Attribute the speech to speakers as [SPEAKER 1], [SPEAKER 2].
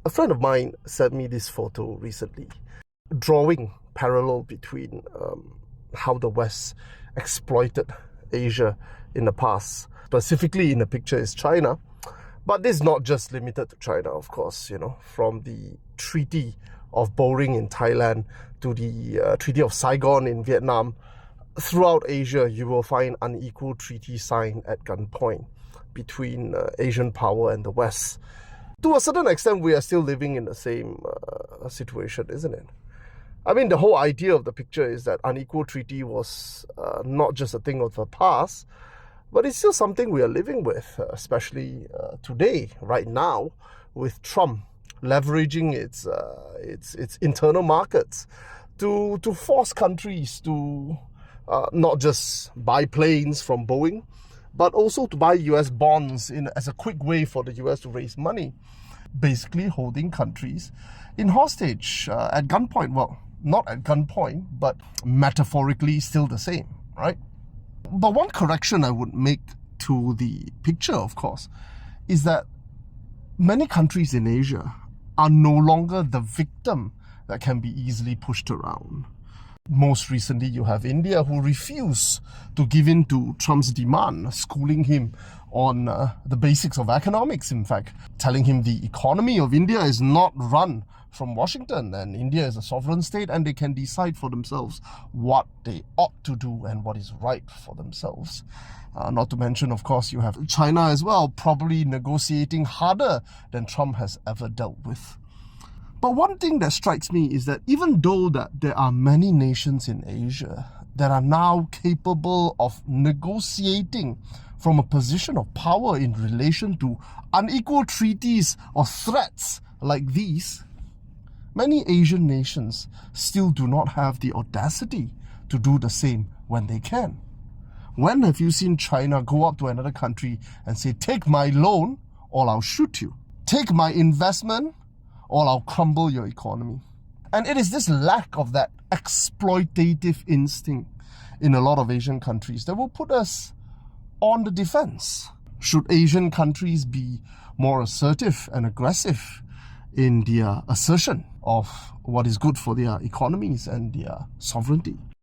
[SPEAKER 1] A friend of mine sent me this photo recently, drawing parallel between how the West exploited Asia in the past. Specifically in the picture is China. But this is not just limited to China, of course, from the Treaty of Boring in Thailand to the Treaty of Saigon in Vietnam. Throughout Asia, you will find unequal treaties signed at gunpoint between Asian power and the West. To a certain extent, we are still living in the same situation, isn't it? I mean, the whole idea of the picture is that unequal treaty was not just a thing of the past, but it's still something we are living with, especially today, right now, with Trump leveraging its internal markets to force countries to not just buy planes from Boeing, but also to buy US bonds as a quick way for the US to raise money, basically holding countries in hostage at gunpoint. Well, not at gunpoint, but metaphorically still the same, right? But one correction I would make to the picture, of course, is that many countries in Asia are no longer the victim that can be easily pushed around. Most recently, you have India, who refused to give in to Trump's demand, schooling him on the basics of economics, in fact, telling him the economy of India is not run from Washington, and India is a sovereign state and they can decide for themselves what they ought to do and what is right for themselves. Not to mention, of course, you have China as well, probably negotiating harder than Trump has ever dealt with. But one thing that strikes me is that even though that there are many nations in Asia that are now capable of negotiating from a position of power in relation to unequal treaties or threats like these, many Asian nations still do not have the audacity to do the same when they can. When have you seen China go up to another country and say, "Take my loan or I'll shoot you. Take my investment or I'll crumble your economy"? And it is this lack of that exploitative instinct in a lot of Asian countries that will put us on the defense. Should Asian countries be more assertive and aggressive in their assertion of what is good for their economies and their sovereignty?